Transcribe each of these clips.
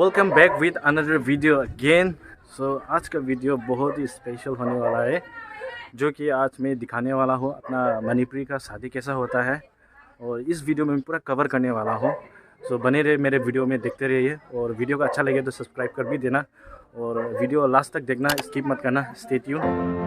Welcome back विद another video again. So आज का वीडियो बहुत ही स्पेशल होने वाला है, जो कि आज मैं दिखाने वाला हूँ अपना मणिपुरी का शादी कैसा होता है, और इस वीडियो में मैं पूरा कवर करने वाला हूँ। सो बने रहे मेरे वीडियो में, देखते रहिए, और वीडियो का अच्छा लगे तो सब्सक्राइब कर भी देना, और वीडियो लास्ट तक देखना, स्किप मत करना। Stay tune.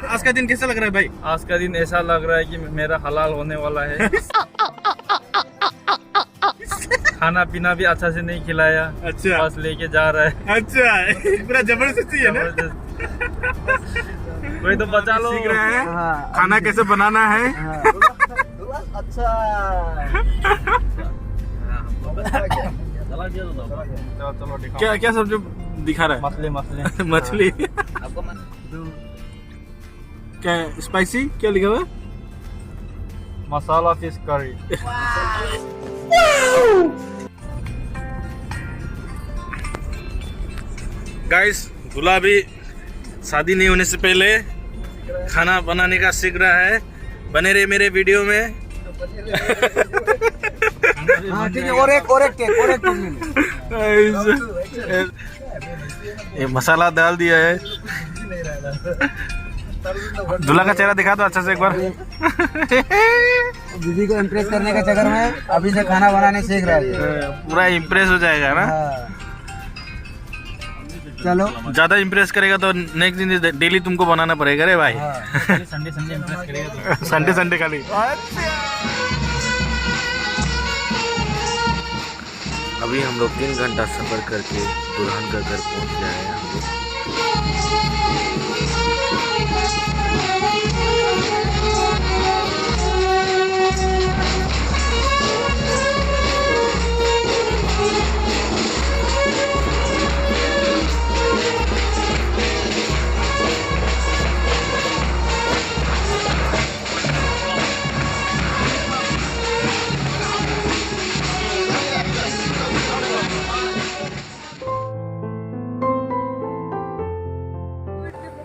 आज का दिन कैसा लग रहा है भाई? आज का दिन ऐसा लग रहा है कि मेरा हलाल होने वाला है। खाना पीना भी अच्छा से नहीं खिलाया, अच्छा, बस लेके जा रहा है। अच्छा, पूरा जबरदस्ती है ना? कोई तो बचा लो। सीख रहे हैं खाना कैसे बनाना है। अच्छा क्या क्या सब जो दिखा रहा है? मछली मछली मछली। आपको क्या स्पाइसी क्या लिखा हुआ है? मसाला फिश करी। गाइस, दूल्हा भी शादी नहीं होने से पहले खाना बनाने का सीख रहा है। बने रहे मेरे वीडियो में। हाँ ठीक है, और एक टेक ये मसाला डाल दिया है। दूल्हा का चेहरा दिखा दो अच्छा से एक बार। दीदी को इम्प्रेस करने के चक्कर में अभी से खाना बनाने सीख रहा है। पूरा इम्प्रेस हो जाएगा ना। चलो, ज्यादा इम्प्रेस करेगा तो नेक्स्ट दिन डेली तुमको बनाना पड़ेगा रे भाई। संडे संडे इम्प्रेस करेगा। संडे संडे खाली। अभी हम लोग 3 घंटा सफर करके दुल्हन का घर पहुंच गए हैं। हम लोग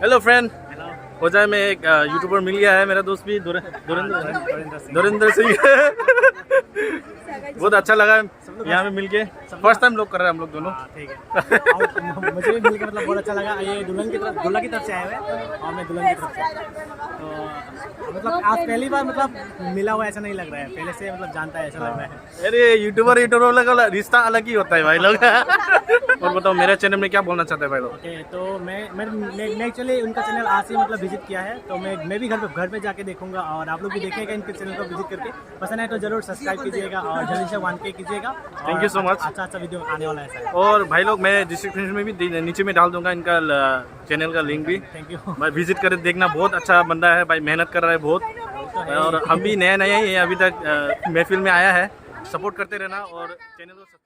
हेलो फ्रेंड, होजाई में एक यूट्यूबर मिल गया है, मेरा दोस्त भी धुरेंद्र सिंह। बहुत अच्छा लगा यहाँ में मिलके, फर्स्ट टाइम लोग कर रहे हैं हम लोग दोनों। ठीक है, मुझे भी मिलकर मतलब बहुत अच्छा लगा। ये दुल्हा की तरफ से आए हुए और मैं दुल्हन की तरफ से, तो मतलब आज पहली बार मतलब मिला हुआ ऐसा नहीं लग रहा है, पहले से मतलब जानता है ऐसा लग रहा है। अरे यूट्यूबर का रिश्ता अलग ही होता है भाई लोग। और बताओ मेरे चैनल में क्या बोलना चाहते हैं भाई लोग? ओके, तो मैं एक्चुअली उनका चैनल आज से मतलब विजिट किया है, तो मैं भी घर पे जाके देखूंगा और आप लोग भी देखेंगे इनके चैनल को विजिट करके। पसंद है तो जरूर सब्सक्राइब कीजिएगा और जल्दी से 1K कीजिएगा। Thank you so much. अच्छा वीडियो आने वाला है। और भाई लोग मैं डिस्क्रिप्शन में भी नीचे में डाल दूंगा इनका चैनल का लिंक भी। Thank you. भाई विजिट कर देखना, बहुत अच्छा बंदा है भाई, मेहनत कर रहा है बहुत। और हम भी नया ही अभी तक महफिल में आया है, सपोर्ट करते रहना और चैनल को subscribe.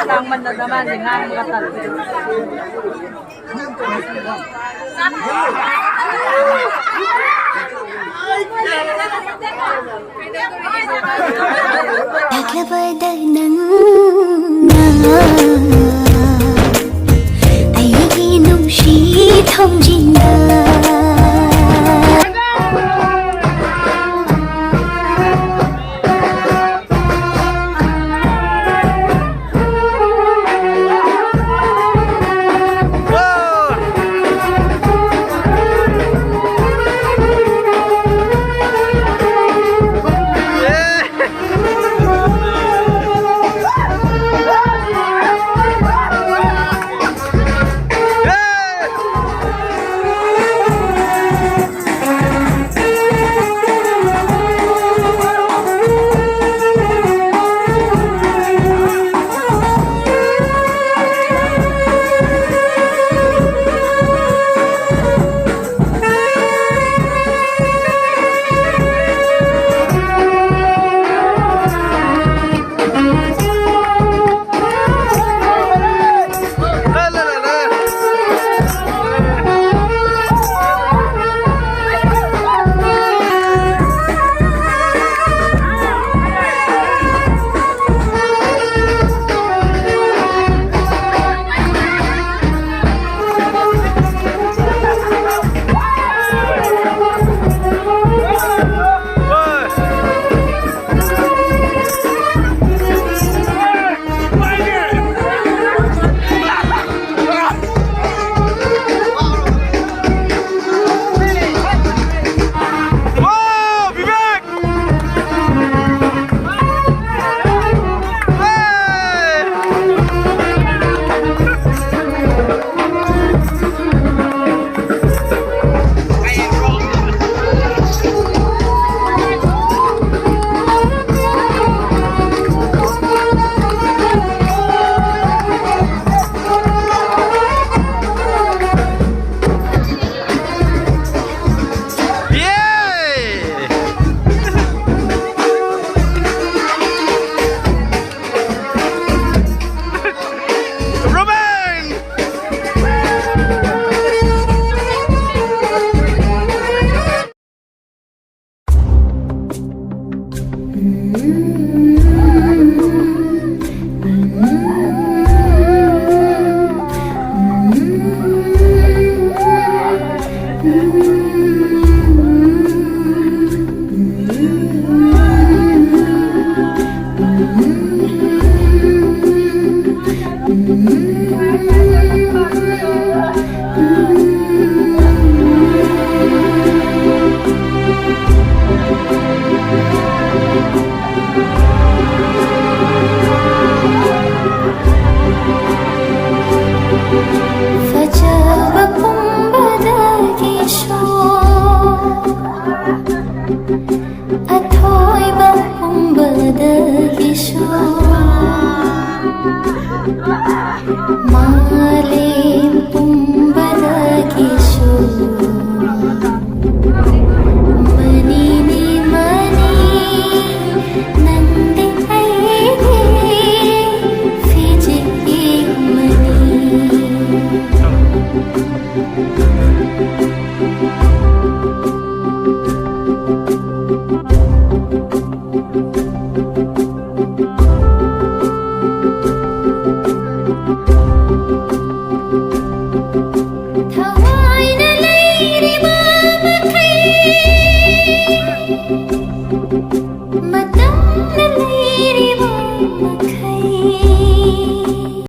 Đang mình là ba thì ngang một tận. Takhellambam ai nung shi thông jin Phajaba Pumbadagisu Hojai Pumbadagisu Male Pumbadagisu Manini mani nandi aige Fiji mani